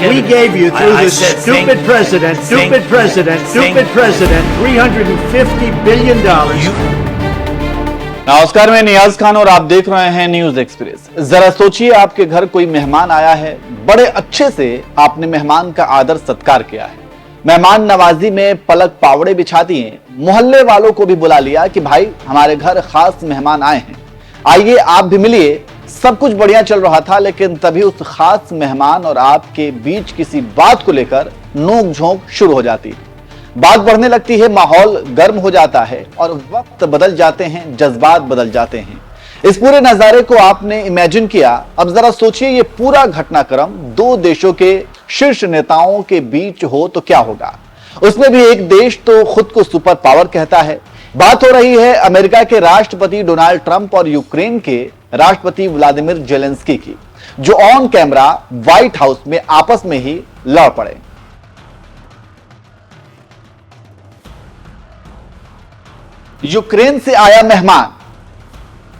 We gave you through this stupid president, $350 billion. नमस्कार, मैं नियाज खान और आप देख रहे हैं न्यूज एक्सप्रेस। जरा सोचिए, आपके घर कोई मेहमान आया है, बड़े अच्छे से आपने मेहमान का आदर सत्कार किया है, मेहमान नवाजी में पलक पावड़े बिछा दिए, मोहल्ले वालों को भी बुला लिया कि भाई हमारे घर खास मेहमान आए हैं, आइए आप भी मिलिए। सब कुछ बढ़िया चल रहा था, लेकिन तभी उस खास मेहमान और आपके बीच किसी बात को लेकर नोक झोंक शुरू हो जाती है। बात बढ़ने लगती है, माहौल गर्म हो जाता है और वक्त बदल जाते हैं, जज्बात बदल जाते हैं। इस पूरे नजारे को आपने इमेजिन किया। अब जरा सोचिए, ये पूरा घटनाक्रम दो देशों के शीर्ष नेताओं के बीच हो तो क्या होगा। उसमें भी एक देश तो खुद को सुपर पावर कहता है। बात हो रही है अमेरिका के राष्ट्रपति डोनाल्ड ट्रंप और यूक्रेन के राष्ट्रपति व्लादिमीर जेलेंस्की की, जो ऑन कैमरा व्हाइट हाउस में आपस में ही लड़ पड़े। यूक्रेन से आया मेहमान,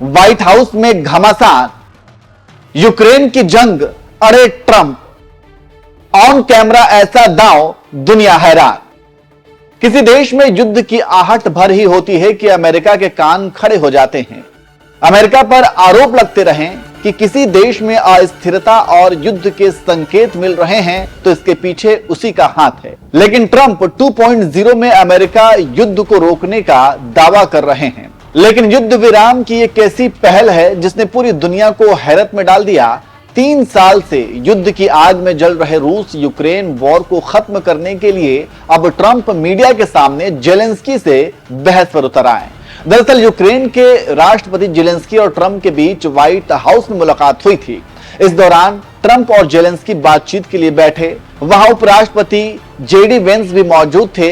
व्हाइट हाउस में घमासान, यूक्रेन की जंग, अरे ट्रंप, ऑन कैमरा ऐसा दांव, दुनिया हैरान। किसी देश में युद्ध की आहट भर ही होती है कि अमेरिका के कान खड़े हो जाते हैं। अमेरिका पर आरोप लगते रहें कि किसी देश में अस्थिरता और युद्ध के संकेत मिल रहे हैं तो इसके पीछे उसी का हाथ है। लेकिन ट्रंप 2.0 में अमेरिका युद्ध को रोकने का दावा कर रहे हैं। लेकिन युद्ध विराम की एक ऐसी पहल है जिसने पूरी दुनिया को हैरत में डाल दिया। 3 साल से युद्ध की आग में जल रहे रूस यूक्रेन वॉर को खत्म करने के लिए अब ट्रंप मीडिया के सामने जेलेंस्की से बहस पर उतर आए। दरअसल यूक्रेन के राष्ट्रपति जेलेंस्की और ट्रंप के बीच व्हाइट हाउस में मुलाकात हुई थी। इस दौरान ट्रंप और जेलेंस्की बातचीत के लिए बैठे। वहां उपराष्ट्रपति जेडी वेंस भी मौजूद थे।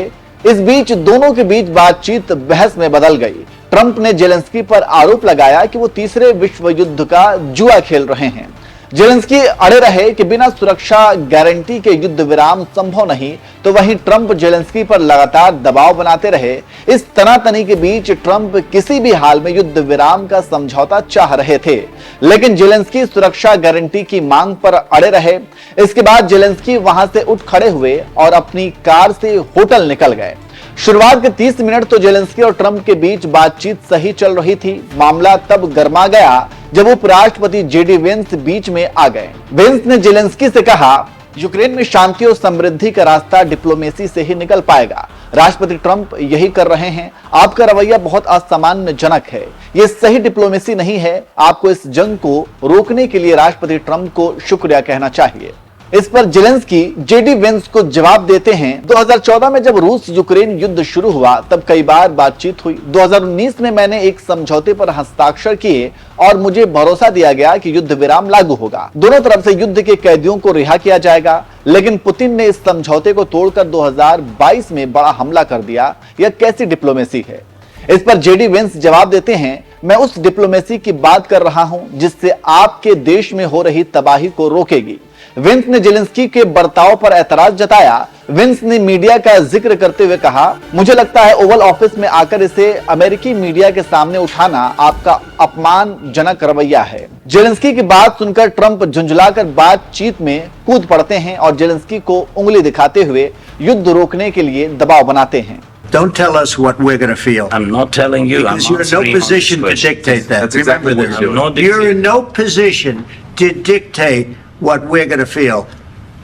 इस बीच दोनों के बीच बातचीत बहस में बदल गई। ट्रंप ने जेलेंस्की पर आरोप लगाया कि वो तीसरे विश्व युद्ध का जुआ खेल रहे हैं। जेलेंस्की अड़े रहे कि बिना सुरक्षा गारंटी के युद्ध विराम संभव नहीं, तो वहीं ट्रंप जेलेंस्की पर लगातार दबाव बनाते रहे। इस तनातनी के बीच ट्रंप किसी भी हाल में युद्ध विराम का समझौता चाह रहे थे, लेकिन जेलेंस्की सुरक्षा गारंटी की मांग पर अड़े रहे। इसके बाद जेलेंस्की वहां से उठ खड़े हुए और अपनी कार से होटल निकल गए। शुरुआत के 30 मिनट तो जेलेंस्की और ट्रंप के बीच बातचीत सही चल रही थी। मामला तब गर्मा गया जब उपराष्ट्रपति जेडी वेंस बीच में आ गए। वेंस ने जेलेंस्की से कहा, यूक्रेन में शांति और समृद्धि का रास्ता डिप्लोमेसी से ही निकल पाएगा। राष्ट्रपति ट्रंप यही कर रहे हैं। आपका रवैया बहुत असामान्यजनक है, ये सही डिप्लोमेसी नहीं है। आपको इस जंग को रोकने के लिए राष्ट्रपति ट्रंप को शुक्रिया कहना चाहिए। इस पर जेलेंस्की जेडी वेंस को जवाब देते हैं, 2014 में जब रूस यूक्रेन युद्ध शुरू हुआ तब कई बार बातचीत हुई। 2019 में मैंने एक समझौते पर हस्ताक्षर किए और मुझे भरोसा दिया गया कि युद्ध विराम लागू होगा, दोनों तरफ से युद्ध के कैदियों को रिहा किया जाएगा। लेकिन पुतिन ने इस समझौते को तोड़कर 2022 में बड़ा हमला कर दिया। यह कैसी डिप्लोमेसी है? इस पर जेडी वेंस जवाब देते हैं, मैं उस डिप्लोमेसी की बात कर रहा हूं जिससे आपके देश में हो रही तबाही को रोकेगी। वेंस ने जेलेंस्की के बर्ताव पर ऐतराज जताया। वेंस ने मीडिया का जिक्र करते हुए कहा, मुझे लगता है ओवल ऑफिस में आकर इसे अमेरिकी मीडिया के सामने उठाना आपका अपमानजनक रवैया है। जेलेंस्की की बात सुनकर ट्रंप झुंझलाकर बातचीत में कूद पड़ते हैं और जेलेंस्की को उंगली दिखाते हुए युद्ध रोकने के लिए दबाव बनाते हैं। Don't tell us what we're going to feel. I'm not telling you. Because you're in no position to dictate that. That's exactly what you're doing. You're in no position to dictate what we're going to feel.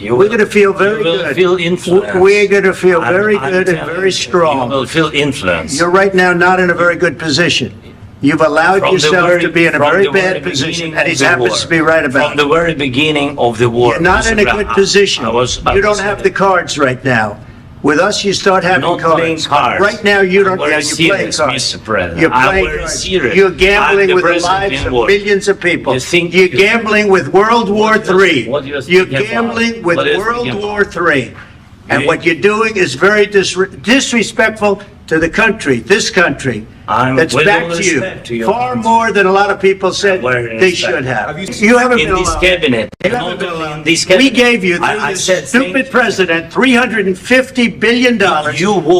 We're going to feel very good. You will feel influenced. We're going to feel very good and very strong. You will feel influenced. You're right now not in a very good position. You've allowed yourself to be in a very bad position, and he happens to be right about it. From the very beginning of the war. You're not in a good position. You don't have the cards right now. With us, you start having not cards. Playing cards. Right now, you don't. You're playing cards. Mr. President. You're playing cards. Serious. You're gambling with the lives of millions of people. You're gambling with World War III. You're gambling with World War III. And what you're doing is very disrespectful to the country, this country. That's back to you. Far more than a lot of people said they should have. You haven't been in this cabinet. We gave you, through this stupid president, $350 billion.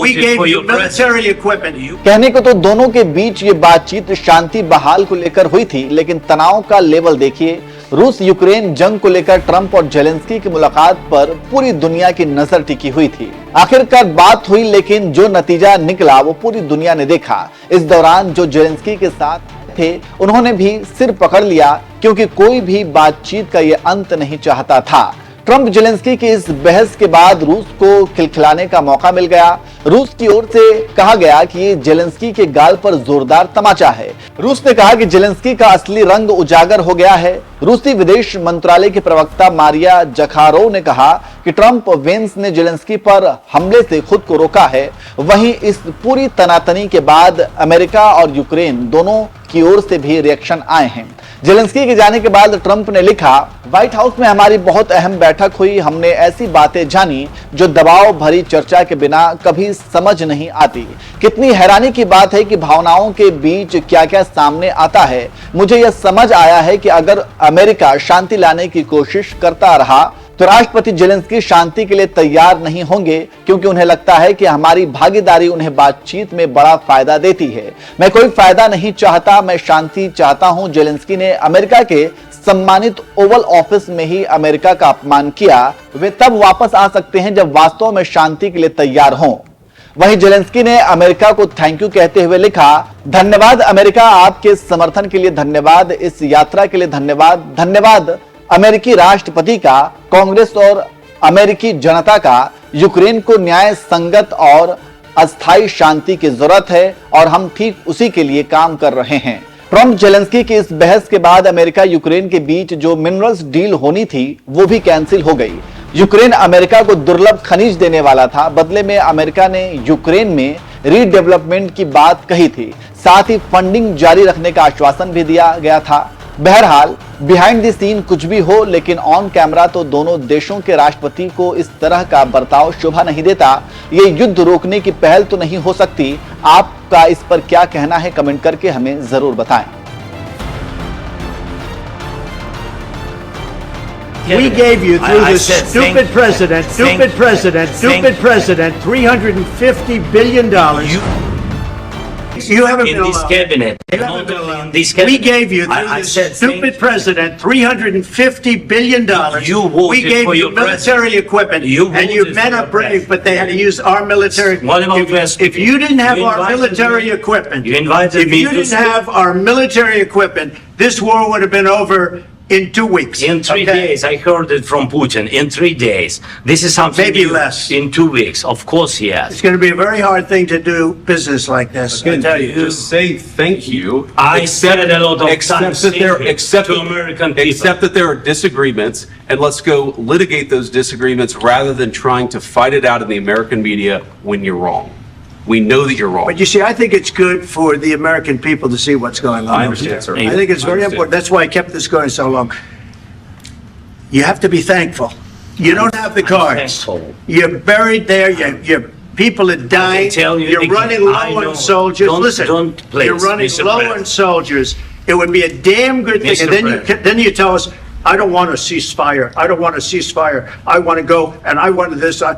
We gave you military equipment. कहने को तो दोनों के बीच ये बातचीत शांति बहाल को लेकर हुई थी, लेकिन तनाव का लेवल देखिए। रूस यूक्रेन जंग को लेकर ट्रंप और जेलेंस्की की मुलाकात पर पूरी दुनिया की नजर टिकी हुई थी। आखिरकार बात हुई, लेकिन जो नतीजा निकला वो पूरी दुनिया ने देखा। इस दौरान जो जेलेंस्की के साथ थे उन्होंने भी सिर पकड़ लिया, क्योंकि कोई भी बातचीत का ये अंत नहीं चाहता था। ट्रंप जेलेंस्की की इस बहस के बाद रूस को खिलखिलाने का मौका मिल गया। रूस की ओर से कहा गया कि ये जेलेंस्की के गाल पर जोरदार तमाचा है। रूस ने कहा कि जेलेंस्की का असली रंग उजागर हो गया है। रूसी विदेश मंत्रालय के प्रवक्ता मारिया जखारोव ने कहा कि ट्रंप वेंस ने जेलेंस्की पर हमले से खुद को रोका है। वहीं इस पूरी तनातनी के बाद अमेरिका और यूक्रेन दोनों की ओर से भी रिएक्शन आए हैं। जेलेंस्की के जाने के बाद ट्रंप ने लिखा, व्हाइट हाउस में हमारी बहुत अहम बैठक हुई। हमने ऐसी बातें जानी जो दबाव भरी चर्चा के बिना कभी समझ नहीं आती। कितनी हैरानी की बात है कि भावनाओं के बीच क्या क्या सामने आता है। मुझे यह समझ आया है कि अगर अमेरिका शांति लाने की कोशिश करता रहा तो राष्ट्रपति जेलेंस्की शांति के लिए तैयार नहीं होंगे, क्योंकि उन्हें लगता है कि हमारी भागीदारी उन्हें बातचीत में बड़ा फायदा देती है। मैं कोई फायदा नहीं चाहता, मैं शांति चाहता हूं। जेलेंस्की ने अमेरिका के सम्मानित ओवल ऑफिस में ही अमेरिका का अपमान किया। वे तब वापस आ सकते हैं जब वास्तव में शांति के लिए तैयार हों। वहीं जेलेंस्की ने अमेरिका को थैंक यू कहते हुए लिखा, धन्यवाद अमेरिका, आपके समर्थन के लिए धन्यवाद, इस यात्रा के लिए धन्यवाद। धन्यवाद अमेरिकी राष्ट्रपति का, कांग्रेस और अमेरिकी जनता का। यूक्रेन को न्याय संगत और अस्थायी शांति की जरूरत है और हम ठीक उसी के लिए काम कर रहे हैं। ट्रंप जेलेंस्की की इस बहस के बाद अमेरिका यूक्रेन के बीच जो मिनरल्स डील होनी थी वो भी कैंसिल हो गई। यूक्रेन अमेरिका को दुर्लभ खनिज देने वाला था। बदले में अमेरिका ने यूक्रेन में रीडेवलपमेंट की बात कही थी। साथ ही फंडिंग जारी रखने का आश्वासन भी दिया गया था। बहरहाल बिहाइंड द सीन कुछ भी हो, लेकिन ऑन कैमरा तो दोनों देशों के राष्ट्रपति को इस तरह का बर्ताव शोभा नहीं देता। ये युद्ध रोकने की पहल तो नहीं हो सकती। आपका इस पर क्या कहना है, कमेंट करके हमें जरूर बताएं। We gave you, through I the said stupid president, $350 billion. You haven't In been this allowed. cabinet. You Not haven't been only allowed. in this We cabinet. gave you, I through said this stupid thank- president, $350 billion. You voted We gave for you your military president. equipment. You And you voted men for are your brave, president. but they had to use our military. What about If- West? If you didn't have You our invited military me. equipment. You invited if me you to didn't speak. have our military equipment, this war would have been over in 2 weeks. In 3 okay? days, I heard it from Putin. In 3 days. This is something Maybe new. less. In 2 weeks. Of course he has. It's going to be a very hard thing to do business like this. I Again, tell you. just say thank you. I said a lot of Accept times that there, thank you accept, to American people. accept that there are disagreements, and let's go litigate those disagreements rather than trying to fight it out in the American media when you're wrong. We know that you're wrong. But you see, I think it's good for the American people to see what's going on. I over understand, there. sir. I think it's I very understand. important. That's why I kept this going so long. You have to be thankful. You don't have the cards. thankful. You're buried there. Your people are dying. tell you You're again, running I low know. on soldiers. Don't- Listen, don't please, you're running Mr. low President. on soldiers. It would be a damn good thing. Mr. And President. then you tell us, I don't want a ceasefire. I don't want a ceasefire. I want to go and I want this.